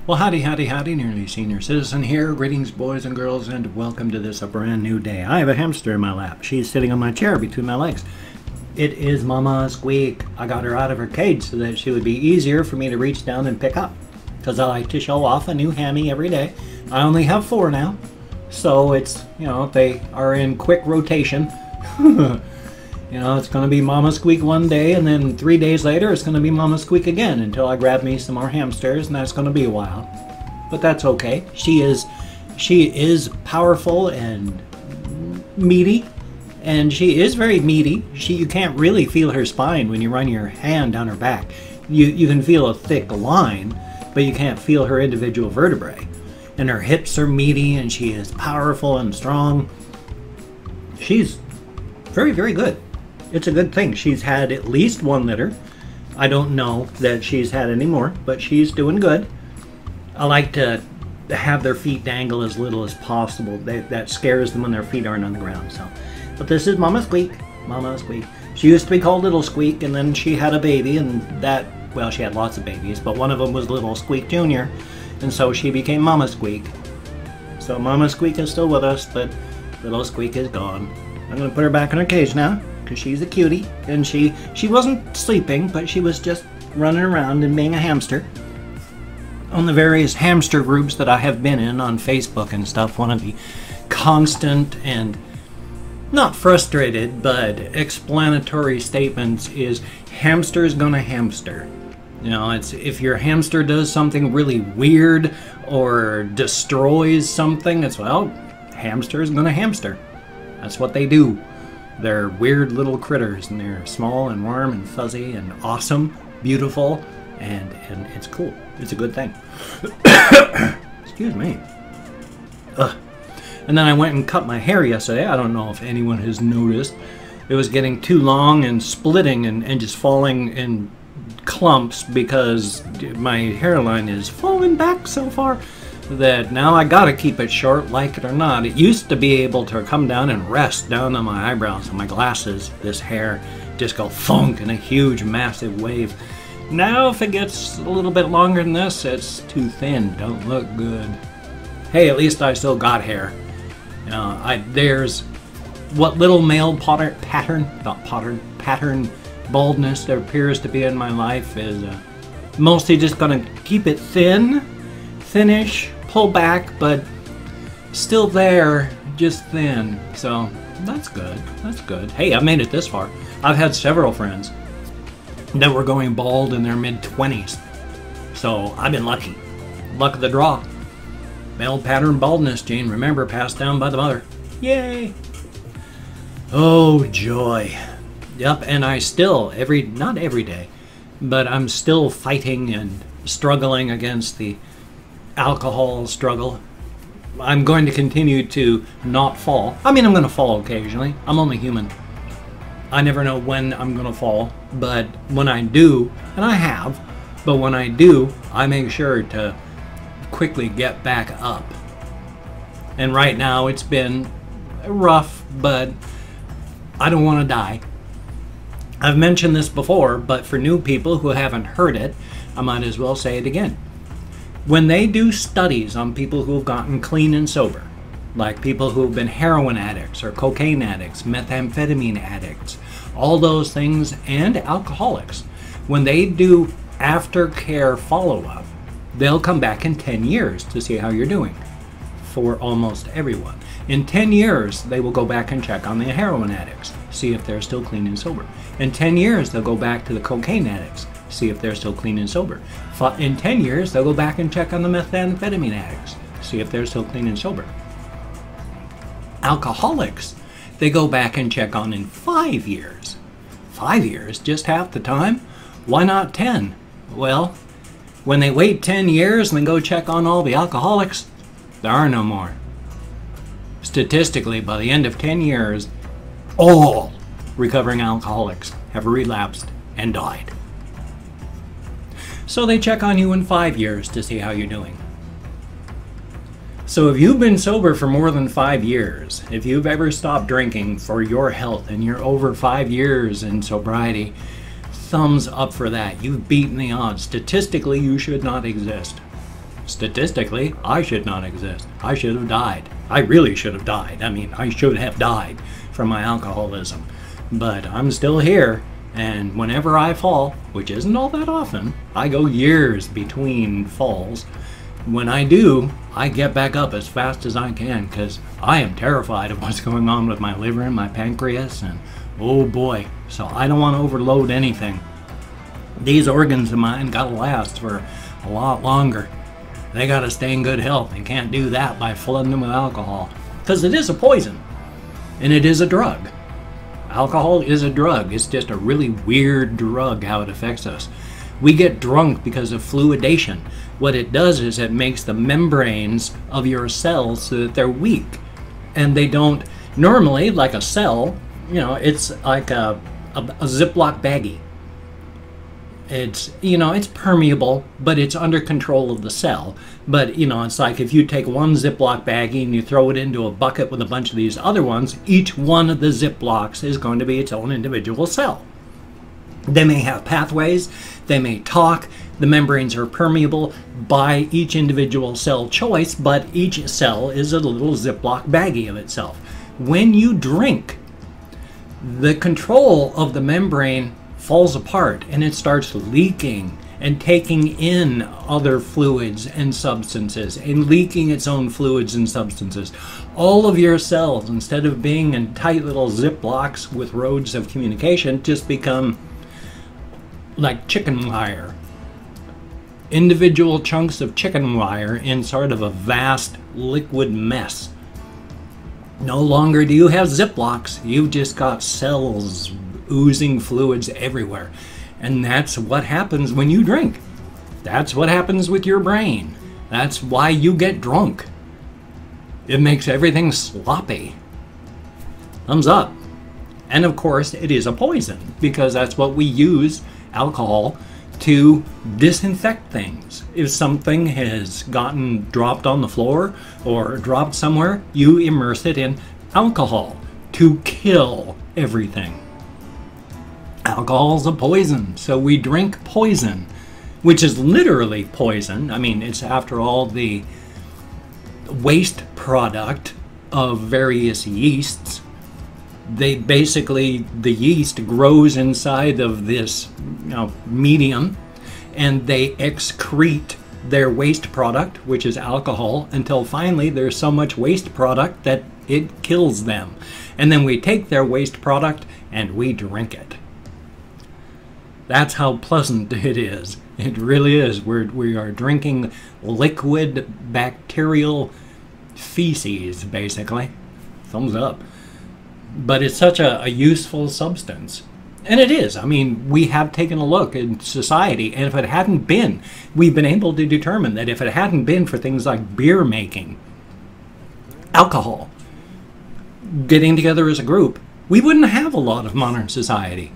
Well, howdy, howdy, howdy, nearly senior citizen here. Greetings, boys and girls, and welcome to this a brand new day. I have a hamster in my lap. She's sitting on my chair between my legs. It is Mama Squeak. I got her out of her cage so that she would be easier for me to reach down and pick up, because I like to show off a new hammy every day. I only have 4 now, so it's, they are in quick rotation. It's going to be Mama Squeak one day, and then 3 days later it's going to be Mama Squeak again until I grab me some more hamsters, and that's going to be a while. But that's okay. She is powerful and meaty, and she is very meaty. You can't really feel her spine when you run your hand down her back. You can feel a thick line, but you can't feel her individual vertebrae. And her hips are meaty, and she is powerful and strong. She's very, very good. It's a good thing. She's had at least 1 litter. I don't know that she's had any more, but she's doing good. I like to have their feet dangle as little as possible. That scares them when their feet aren't on the ground. So, but this is Mama Squeak. Mama Squeak. She used to be called Little Squeak, and then she had a baby, and well, she had lots of babies, but one of them was Little Squeak Jr., and so she became Mama Squeak. So Mama Squeak is still with us, but Little Squeak is gone. I'm going to put her back in her cage now, because she's a cutie, and she wasn't sleeping, but she was just running around and being a hamster. On the various hamster groups that I have been in on Facebook and stuff, one of the constant and not frustrated, but explanatory statements is hamster's gonna hamster. It's if your hamster does something really weird or destroys something, it's, well, hamster's gonna hamster. That's what they do. They're weird little critters, and they're small and warm and fuzzy and awesome, beautiful, and it's cool. It's a good thing. Excuse me. Ugh. And then I went and cut my hair yesterday. I don't know if anyone has noticed. It was getting too long and splitting and just falling in clumps because my hairline is falling back so far that now I gotta keep it short, like it or not. It used to be able to come down and rest down on my eyebrows and my glasses. This hair just go thunk in a huge, massive wave. Now if it gets a little bit longer than this, it's too thin. Don't look good. Hey, at least I still got hair. There's what little male pattern baldness there appears to be in my life is mostly just gonna keep it thinnish, pull back, but still there, just thin. So that's good. That's good. Hey, I've made it this far. I've had several friends that were going bald in their mid-20s. So I've been lucky. Luck of the draw. Male pattern baldness gene, remember, passed down by the mother. Yay! Oh, joy. Yep, and I still, not every day, but I'm still fighting and struggling against the alcohol struggle. I'm going to continue to not fall. I mean, I'm going to fall occasionally. I'm only human. I never know when I'm going to fall, but when I do, and I have, but when I do, I make sure to quickly get back up. And right now it's been rough, but I don't want to die. I've mentioned this before, but for new people who haven't heard it, I might as well say it again. When they do studies on people who have gotten clean and sober, like people who have been heroin addicts or cocaine addicts, methamphetamine addicts, all those things, and alcoholics, when they do aftercare follow-up, they'll come back in 10 years to see how you're doing, for almost everyone. In 10 years, they will go back and check on the heroin addicts, see if they're still clean and sober. In 10 years, they'll go back to the cocaine addicts, see if they're still clean and sober. In 10 years, they'll go back and check on the methamphetamine addicts, see if they're still clean and sober. Alcoholics, they go back and check on in 5 years. 5 years, just half the time? Why not 10? Well, when they wait 10 years and then go check on all the alcoholics, there are no more. Statistically, by the end of 10 years, all recovering alcoholics have relapsed and died. So they check on you in 5 years to see how you're doing. So if you've been sober for more than 5 years, if you've ever stopped drinking for your health and you're over 5 years in sobriety, thumbs up for that. You've beaten the odds. Statistically, you should not exist. Statistically, I should not exist. I should have died. I really should have died. I mean, I should have died from my alcoholism. But I'm still here, and whenever I fall, which isn't all that often, I go years between falls. When I do, I get back up as fast as I can, because I am terrified of what's going on with my liver and my pancreas, and oh boy, so I don't want to overload anything. These organs of mine gotta last for a lot longer. They gotta stay in good health, and can't do that by flooding them with alcohol, because it is a poison, and it is a drug. Alcohol is a drug. It's just a really weird drug how it affects us. We get drunk because of fluidation. What it does is it makes the membranes of your cells so that they're weak, and they don't normally, like a cell, you know, it's like a Ziploc baggie. It's, you know, it's permeable, but it's under control of the cell. But, you know, it's like if you take one Ziploc baggie and you throw it into a bucket with a bunch of these other ones, each one of the Ziplocs is going to be its own individual cell. They may have pathways, they may talk, the membranes are permeable by each individual cell choice, but each cell is a little Ziploc baggie of itself. When you drink, the control of the membrane falls apart, and it starts leaking and taking in other fluids and substances and leaking its own fluids and substances. All of your cells, instead of being in tight little Ziplocs with roads of communication, just become like chicken wire. Individual chunks of chicken wire in sort of a vast liquid mess. No longer do you have Ziplocs, you've just got cells oozing fluids everywhere. And that's what happens when you drink. That's what happens with your brain. That's why you get drunk. It makes everything sloppy. Thumbs up. And of course, it is a poison, because that's what we use alcohol to disinfect things. If something has gotten dropped on the floor or dropped somewhere, you immerse it in alcohol to kill everything. Alcohol is a poison, so we drink poison, which is literally poison. I mean, it's, after all, the waste product of various yeasts. They basically, the yeast grows inside of this, you know, medium, and they excrete their waste product, which is alcohol, until finally there's so much waste product that it kills them. And then we take their waste product and we drink it. That's how pleasant it is. It really is. We are drinking liquid bacterial feces, basically. Thumbs up. But it's such a useful substance. And it is. I mean, we have taken a look in society, and if it hadn't been, we've been able to determine that if it hadn't been for things like beer making, alcohol, getting together as a group, we wouldn't have a lot of modern society.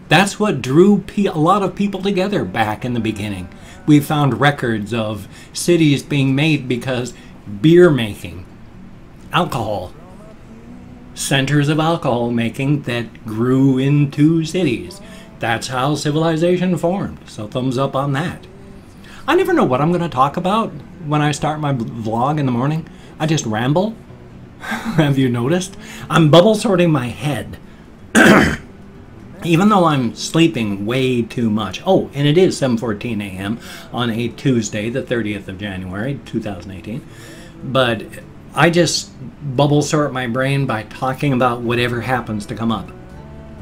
That's what drew a lot of people together back in the beginning. We found records of cities being made because beer making, alcohol, centers of alcohol making that grew into cities. That's how civilization formed. So thumbs up on that. I never know what I'm going to talk about when I start my vlog in the morning. I just ramble. Have you noticed? I'm bubble sorting my head. Even though I'm sleeping way too much. Oh, and it is 7:14 a.m. on a Tuesday, the 30th of January, 2018. But I just bubble sort my brain by talking about whatever happens to come up.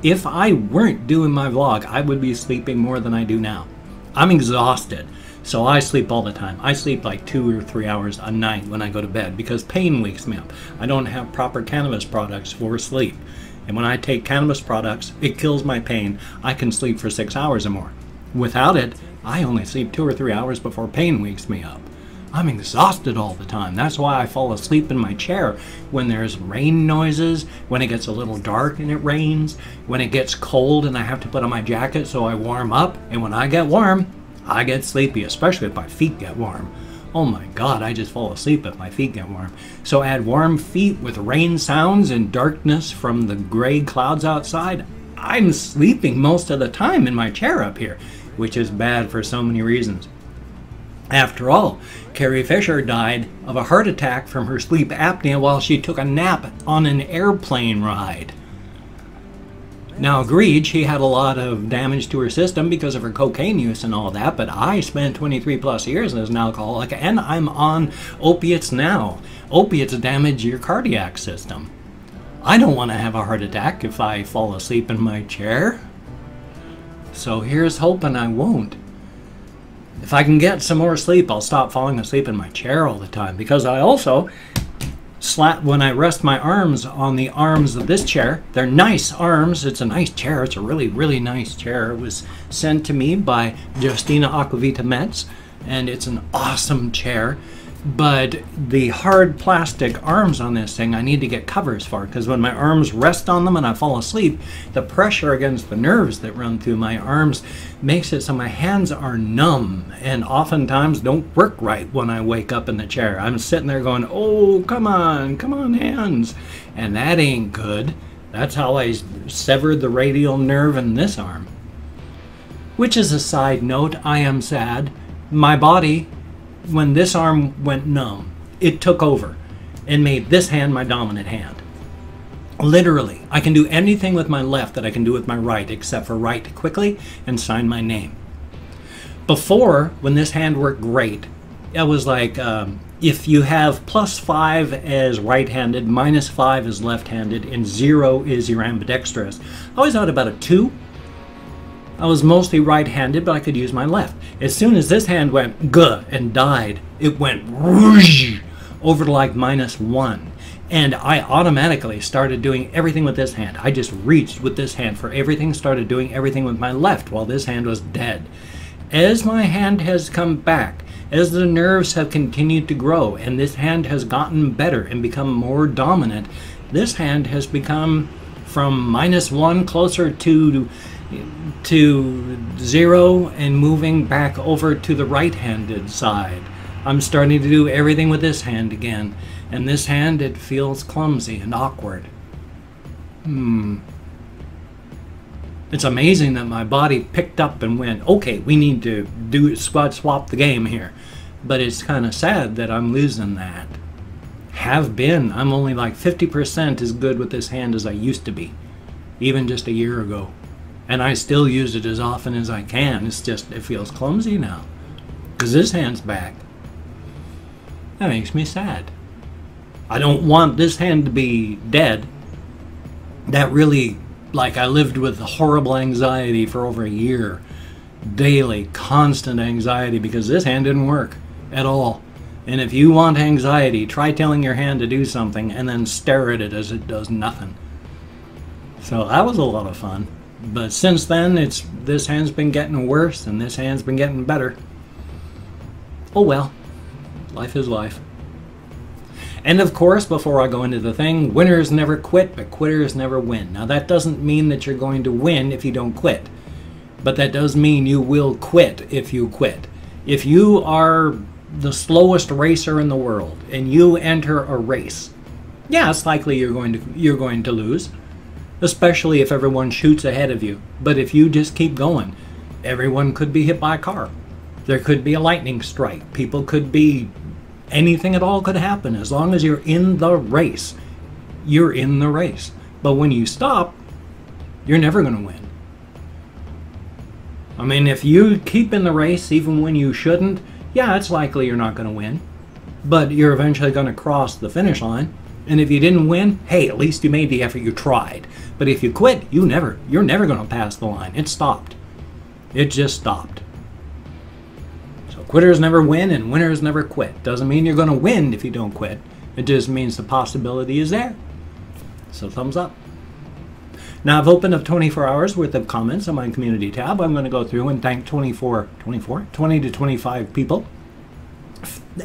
If I weren't doing my vlog, I would be sleeping more than I do now. I'm exhausted, so I sleep all the time. I sleep like 2 or 3 hours a night when I go to bed because pain wakes me up. I don't have proper cannabis products for sleep. And when I take cannabis products, it kills my pain. I can sleep for 6 hours or more. Without it, I only sleep 2 or 3 hours before pain wakes me up. I'm exhausted all the time. That's why I fall asleep in my chair when there's rain noises, when it gets a little dark and it rains, when it gets cold and I have to put on my jacket so I warm up. And when I get warm, I get sleepy, especially if my feet get warm. Oh my God, I just fall asleep if my feet get warm. So add warm feet with rain sounds and darkness from the gray clouds outside. I'm sleeping most of the time in my chair up here, which is bad for so many reasons. After all, Carrie Fisher died of a heart attack from her sleep apnea while she took a nap on an airplane ride. Now, agreed, she had a lot of damage to her system because of her cocaine use and all that, but I spent 23 plus years as an alcoholic, and I'm on opiates now. Opiates damage your cardiac system. I don't want to have a heart attack if I fall asleep in my chair. So here's hoping I won't. If I can get some more sleep, I'll stop falling asleep in my chair all the time, because I also when I rest my arms on the arms of this chair, they're nice arms. It's a nice chair. It's a really, really nice chair. It was sent to me by Justina Aquavita Metz, and it's an awesome chair. But the hard plastic arms on this thing, I need to get covers for, because when my arms rest on them and I fall asleep, the pressure against the nerves that run through my arms makes it so my hands are numb and oftentimes don't work right when I wake up in the chair. I'm sitting there going, oh, come on, hands. And that ain't good. That's how I severed the radial nerve in this arm. Which is a side note, I am sad. My body, when this arm went numb, it took over and made this hand my dominant hand. Literally, I can do anything with my left that I can do with my right, except for write quickly and sign my name. Before, when this hand worked great, it was like if you have +5 as right-handed, -5 as left-handed, and 0 is your ambidextrous. I always thought about a 2. I was mostly right-handed, but I could use my left. As soon as this hand went guh and died, it went whoosh over to like -1. And I automatically started doing everything with this hand. I just reached with this hand for everything, started doing everything with my left while this hand was dead. As my hand has come back, as the nerves have continued to grow, and this hand has gotten better and become more dominant, this hand has become from -1 closer to 0 and moving back over to the right-handed side. I'm starting to do everything with this hand again, and this hand, it feels clumsy and awkward. It's amazing that my body picked up and went, okay, we need to swap the game here. But it's kind of sad that I'm losing that. Have been. I'm only like 50% as good with this hand as I used to be, even just a year ago. And I still use it as often as I can. It's just, it feels clumsy now. Because this hand's back. That makes me sad. I don't want this hand to be dead. That really, like, I lived with horrible anxiety for over a year. Daily, constant anxiety, because this hand didn't work at all. And if you want anxiety, try telling your hand to do something and then stare at it as it does nothing. So that was a lot of fun. But since then, this hand's been getting worse and this hand's been getting better. Oh well, life is life. And of course, before I go into the thing, winners never quit, but quitters never win. Now that doesn't mean that you're going to win if you don't quit. But that does mean you will quit if you quit. If you are the slowest racer in the world and you enter a race, yeah, it's likely you're going to lose. Especially if everyone shoots ahead of you. But if you just keep going, everyone could be hit by a car. There could be a lightning strike. People could be, anything at all could happen. As long as you're in the race, you're in the race. But when you stop, you're never going to win. I mean, if you keep in the race even when you shouldn't, yeah, it's likely you're not going to win. But you're eventually going to cross the finish line. And if you didn't win, hey, at least you made the effort, you tried. But if you quit, you're never going to pass the line. It stopped. It just stopped. So quitters never win and winners never quit. Doesn't mean you're going to win if you don't quit. It just means the possibility is there. So thumbs up. Now I've opened up 24 hours worth of comments on my community tab. I'm going to go through and thank 20 to 25 people,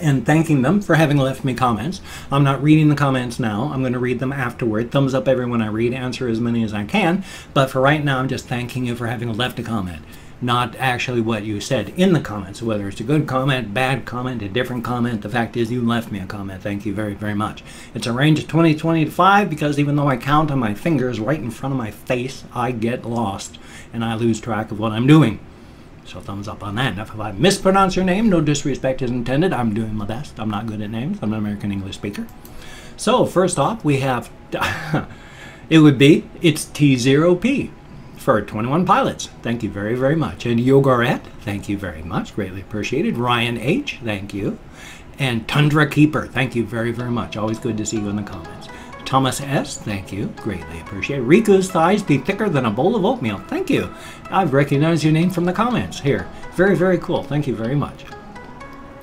and thanking them for having left me comments. I'm not reading the comments now. I'm going to read them afterward. Thumbs up everyone I read, answer as many as I can. But for right now, I'm just thanking you for having left a comment, not actually what you said in the comments, whether it's a good comment, bad comment, a different comment. The fact is you left me a comment. Thank you very, very much. It's a range of 20 to 25 because even though I count on my fingers right in front of my face, I get lost and I lose track of what I'm doing. So thumbs up on that. Now, if I mispronounce your name, no disrespect is intended. I'm doing my best. I'm not good at names. I'm an American English speaker. So first off, we have, it's T0P for 21 Pilots. Thank you very, very much. And Yogaret, thank you very much. Greatly appreciated. Ryan H, thank you. And Tundra Keeper, thank you very, very much. Always good to see you in the comments. Thomas S, thank you. Greatly appreciated. Riku's thighs be thicker than a bowl of oatmeal. Thank you. I've recognized your name from the comments here. Very, very cool. Thank you very much.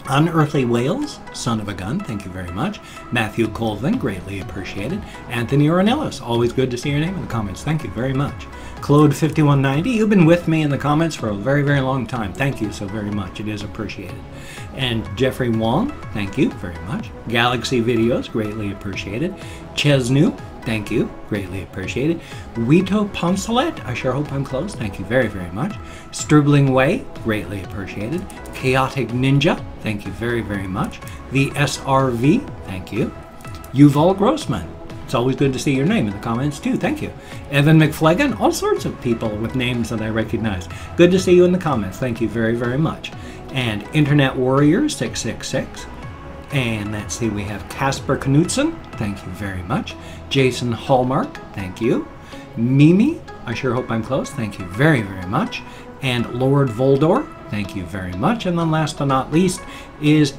Unearthly Whales, son of a gun, thank you very much. Matthew Colvin, greatly appreciated. Anthony Ornelas, always good to see your name in the comments. Thank you very much. Claude 5190, you've been with me in the comments for a very, very long time. Thank you so very much. It is appreciated. And Jeffrey Wong, thank you very much. Galaxy Videos, greatly appreciated. Chesnu, thank you, greatly appreciated. Wito Poncelet, I sure hope I'm close. Thank you very, very much. Stribling Way, greatly appreciated. Chaotic Ninja, thank you very, very much. The SRV, thank you. Yuval Grossman, it's always good to see your name in the comments too. Thank you. Evan McFlagan, all sorts of people with names that I recognize. Good to see you in the comments. Thank you very, very much. And Internet Warrior 666. And let's see, we have Casper Knutson. Thank you very much. Jason Hallmark. Thank you. Mimi, I sure hope I'm close. Thank you very, very much. And Lord Voldor. Thank you very much. And then last but not least is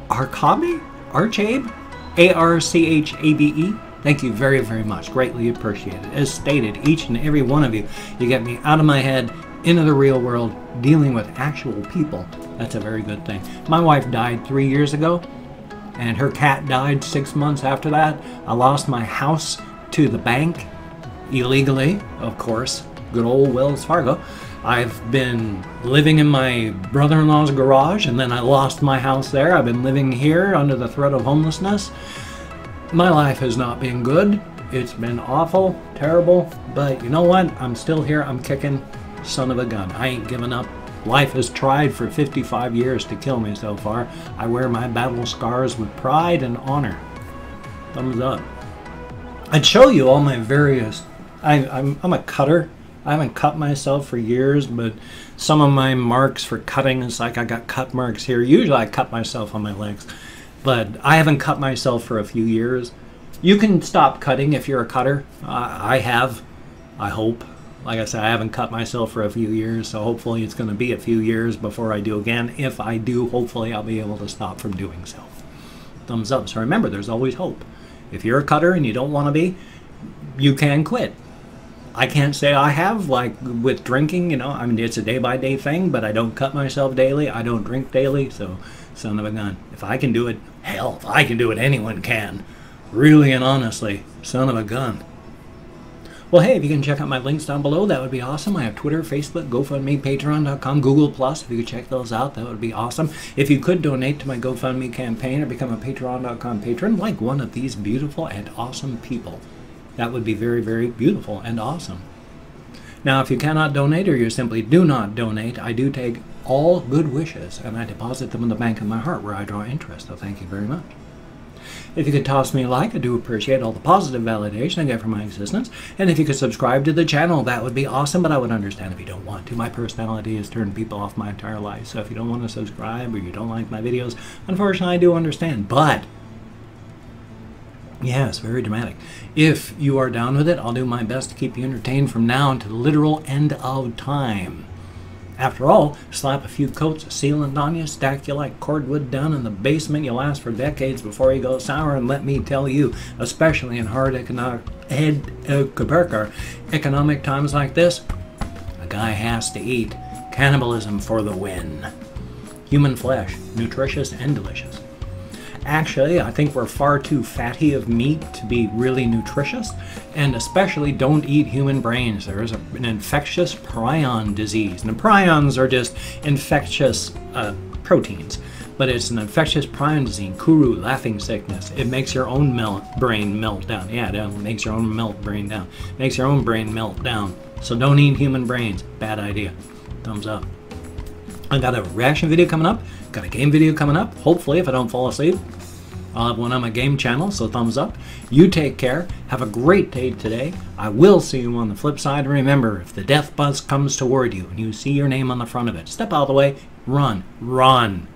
Archabe? Archabe? ARCHABE. Thank you very, very much. Greatly appreciated. As stated, each and every one of you, you get me out of my head, into the real world, dealing with actual people. That's a very good thing. My wife died 3 years ago, and her cat died 6 months after that. I lost my house to the bank, illegally, of course. Good old Wells Fargo. I've been living in my brother-in-law's garage, and then I lost my house there. I've been living here under the threat of homelessness. My life has not been good. It's been awful, terrible, but you know what? I'm still here. I'm kicking. Son of a gun. I ain't giving up. Life has tried for 55 years to kill me so far. I wear my battle scars with pride and honor. Thumbs up. I'd show you all my various... I'm a cutter. I haven't cut myself for years, but some of my marks for cutting, it's like I got cut marks here. Usually I cut myself on my legs, but I haven't cut myself for a few years. You can stop cutting if you're a cutter. I have, I hope. Like I said, I haven't cut myself for a few years, so hopefully it's going to be a few years before I do again. If I do, hopefully I'll be able to stop from doing so. Thumbs up. So remember, there's always hope. If you're a cutter and you don't want to be, you can quit. I can't say I have, like with drinking, you know, I mean, it's a day-by-day thing, but I don't cut myself daily. I don't drink daily, so son of a gun. If I can do it, hell, if I can do it, anyone can. Really and honestly, son of a gun. Well, hey, if you can check out my links down below, that would be awesome. I have Twitter, Facebook, GoFundMe, Patreon.com, Google+. If you could check those out, that would be awesome. If you could donate to my GoFundMe campaign or become a Patreon.com patron, like one of these beautiful and awesome people, that would be very, very beautiful and awesome. Now, if you cannot donate or you simply do not donate, I do take all good wishes and I deposit them in the bank of my heart where I draw interest. So thank you very much. If you could toss me a like, I do appreciate all the positive validation I get from my existence. And if you could subscribe to the channel, that would be awesome, but I would understand if you don't want to. My personality has turned people off my entire life, so if you don't want to subscribe or you don't like my videos, unfortunately I do understand. But, yes, very dramatic. If you are down with it, I'll do my best to keep you entertained from now until the literal end of time. After all, slap a few coats of sealant on you, stack you like cordwood down in the basement, you'll last for decades before you go sour, and let me tell you, especially in hard economic times like this, a guy has to eat. Cannibalism for the win. Human flesh, nutritious and delicious. Actually, I think we're far too fatty of meat to be really nutritious, and especially don't eat human brains. There is an infectious prion disease, and the prions are just infectious proteins, but it's an infectious prion disease, kuru, laughing sickness. It makes your own brain melt down. Yeah, it makes your own brain down. Makes your own brain melt down. So don't eat human brains. Bad idea. Thumbs up. I got a reaction video coming up. Got a game video coming up. Hopefully, if I don't fall asleep. I'll have one on my game channel, so thumbs up. You take care. Have a great day today. I will see you on the flip side. Remember, if the death bus comes toward you and you see your name on the front of it, step out of the way, run, run.